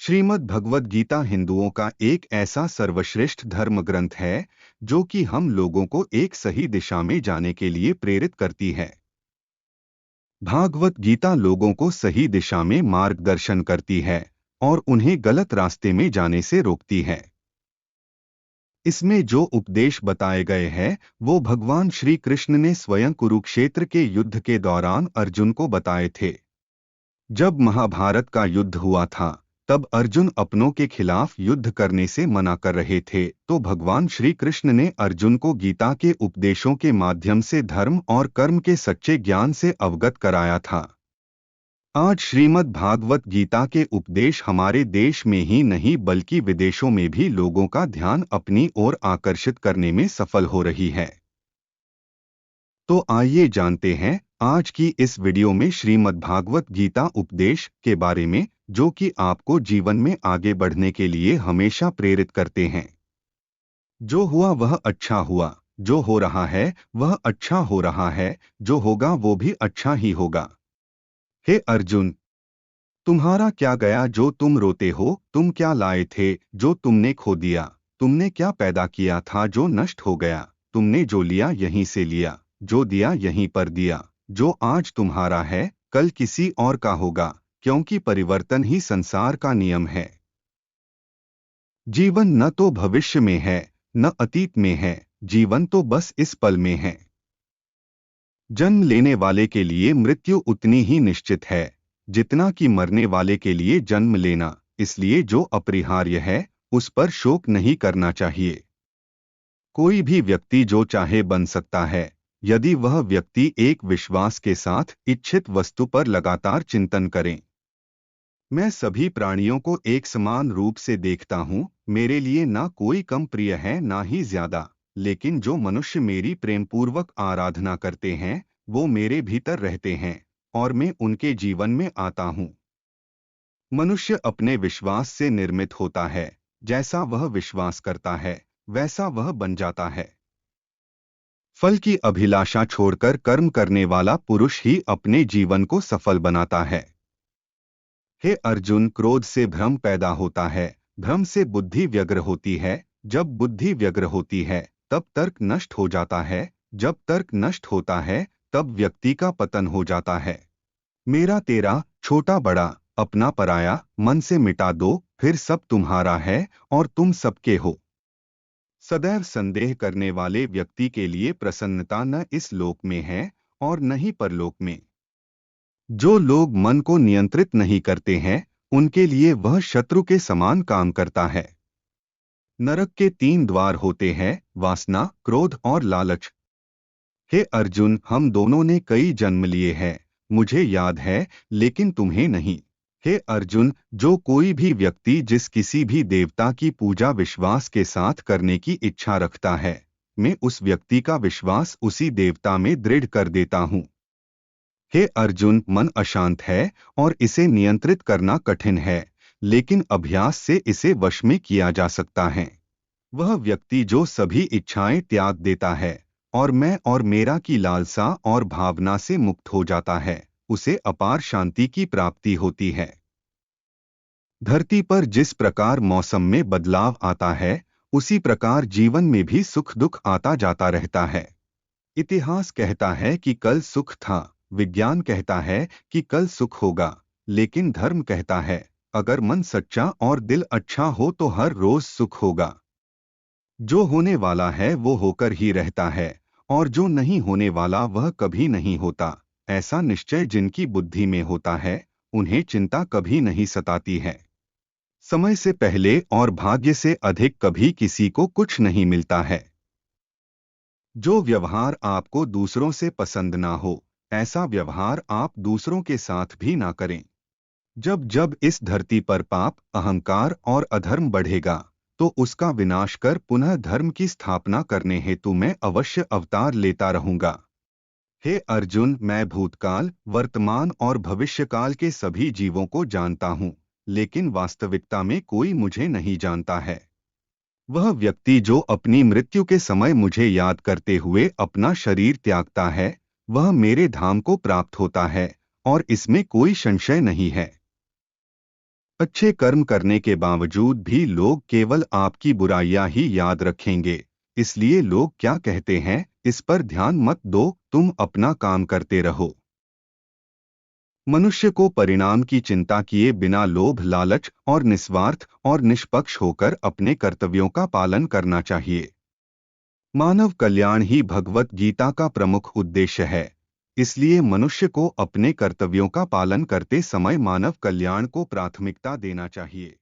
श्रीमद् भगवद गीता हिंदुओं का एक ऐसा सर्वश्रेष्ठ धर्म ग्रंथ है जो कि हम लोगों को एक सही दिशा में जाने के लिए प्रेरित करती है। भागवत गीता लोगों को सही दिशा में मार्गदर्शन करती है और उन्हें गलत रास्ते में जाने से रोकती है। इसमें जो उपदेश बताए गए हैं वो भगवान श्री कृष्ण ने स्वयं कुरुक्षेत्र के युद्ध के दौरान अर्जुन को बताए थे। जब महाभारत का युद्ध हुआ था तब अर्जुन अपनों के खिलाफ युद्ध करने से मना कर रहे थे, तो भगवान श्री कृष्ण ने अर्जुन को गीता के उपदेशों के माध्यम से धर्म और कर्म के सच्चे ज्ञान से अवगत कराया था। आज श्रीमद् भागवत गीता के उपदेश हमारे देश में ही नहीं बल्कि विदेशों में भी लोगों का ध्यान अपनी ओर आकर्षित करने में सफल हो रही है। तो आइए जानते हैं आज की इस वीडियो में श्रीमद् भागवत गीता उपदेश के बारे में, जो कि आपको जीवन में आगे बढ़ने के लिए हमेशा प्रेरित करते हैं। जो हुआ वह अच्छा हुआ, जो हो रहा है वह अच्छा हो रहा है, जो होगा वो भी अच्छा ही होगा। हे अर्जुन, तुम्हारा क्या गया जो तुम रोते हो? तुम क्या लाए थे जो तुमने खो दिया? तुमने क्या पैदा किया था जो नष्ट हो गया? तुमने जो लिया यहीं से लिया, जो दिया यहीं पर दिया। जो आज तुम्हारा है कल किसी और का होगा, क्योंकि परिवर्तन ही संसार का नियम है। जीवन न तो भविष्य में है न अतीत में है, जीवन तो बस इस पल में है। जन्म लेने वाले के लिए मृत्यु उतनी ही निश्चित है जितना कि मरने वाले के लिए जन्म लेना, इसलिए जो अपरिहार्य है उस पर शोक नहीं करना चाहिए। कोई भी व्यक्ति जो चाहे बन सकता है यदि वह व्यक्ति एक विश्वास के साथ इच्छित वस्तु पर लगातार चिंतन करें। मैं सभी प्राणियों को एक समान रूप से देखता हूँ, मेरे लिए ना कोई कम प्रिय है ना ही ज्यादा, लेकिन जो मनुष्य मेरी प्रेमपूर्वक आराधना करते हैं वो मेरे भीतर रहते हैं और मैं उनके जीवन में आता हूँ। मनुष्य अपने विश्वास से निर्मित होता है, जैसा वह विश्वास करता है वैसा वह बन जाता है। फल की अभिलाषा छोड़कर कर्म करने वाला पुरुष ही अपने जीवन को सफल बनाता है। हे अर्जुन, क्रोध से भ्रम पैदा होता है, भ्रम से बुद्धि व्यग्र होती है, जब बुद्धि व्यग्र होती है तब तर्क नष्ट हो जाता है, जब तर्क नष्ट होता है तब व्यक्ति का पतन हो जाता है। मेरा तेरा, छोटा बड़ा, अपना पराया, मन से मिटा दो, फिर सब तुम्हारा है और तुम सबके हो। सदैव संदेह करने वाले व्यक्ति के लिए प्रसन्नता न इस लोक में है और न ही परलोक में। जो लोग मन को नियंत्रित नहीं करते हैं उनके लिए वह शत्रु के समान काम करता है। नरक के 3 द्वार होते हैं, वासना, क्रोध और लालच। हे अर्जुन, हम दोनों ने कई जन्म लिए हैं, मुझे याद है लेकिन तुम्हें नहीं। हे अर्जुन, जो कोई भी व्यक्ति जिस किसी भी देवता की पूजा विश्वास के साथ करने की इच्छा रखता है, मैं उस व्यक्ति का विश्वास उसी देवता में दृढ़ कर देता हूँ। हे अर्जुन, मन अशांत है और इसे नियंत्रित करना कठिन है, लेकिन अभ्यास से इसे वश में किया जा सकता है। वह व्यक्ति जो सभी इच्छाएं त्याग देता है और मैं और मेरा की लालसा और भावना से मुक्त हो जाता है, उसे अपार शांति की प्राप्ति होती है। धरती पर जिस प्रकार मौसम में बदलाव आता है उसी प्रकार जीवन में भी सुख दुख आता जाता रहता है। इतिहास कहता है कि कल सुख था, विज्ञान कहता है कि कल सुख होगा, लेकिन धर्म कहता है अगर मन सच्चा और दिल अच्छा हो तो हर रोज सुख होगा। जो होने वाला है वो होकर ही रहता है और जो नहीं होने वाला वह कभी नहीं होता। ऐसा निश्चय जिनकी बुद्धि में होता है उन्हें चिंता कभी नहीं सताती है। समय से पहले और भाग्य से अधिक कभी किसी को कुछ नहीं मिलता है। जो व्यवहार आपको दूसरों से पसंद ना हो ऐसा व्यवहार आप दूसरों के साथ भी ना करें। जब जब इस धरती पर पाप, अहंकार और अधर्म बढ़ेगा तो उसका विनाश कर पुनः धर्म की स्थापना करने हेतु मैं अवश्य अवतार लेता रहूंगा। हे अर्जुन, मैं भूतकाल, वर्तमान और भविष्यकाल के सभी जीवों को जानता हूँ, लेकिन वास्तविकता में कोई मुझे नहीं जानता है। वह व्यक्ति जो अपनी मृत्यु के समय मुझे याद करते हुए अपना शरीर त्यागता है वह मेरे धाम को प्राप्त होता है और इसमें कोई संशय नहीं है। अच्छे कर्म करने के बावजूद भी लोग केवल आपकी बुराइयां ही याद रखेंगे। इसलिए लोग क्या कहते हैं, इस पर ध्यान मत दो, तुम अपना काम करते रहो। मनुष्य को परिणाम की चिंता किए बिना लोभ, लालच और निस्वार्थ और निष्पक्ष होकर अपने कर्तव्यों का पालन करना चाहिए। मानव कल्याण ही भगवत गीता का प्रमुख उद्देश्य है। इसलिए मनुष्य को अपने कर्तव्यों का पालन करते समय मानव कल्याण को प्राथमिकता देना चाहिए।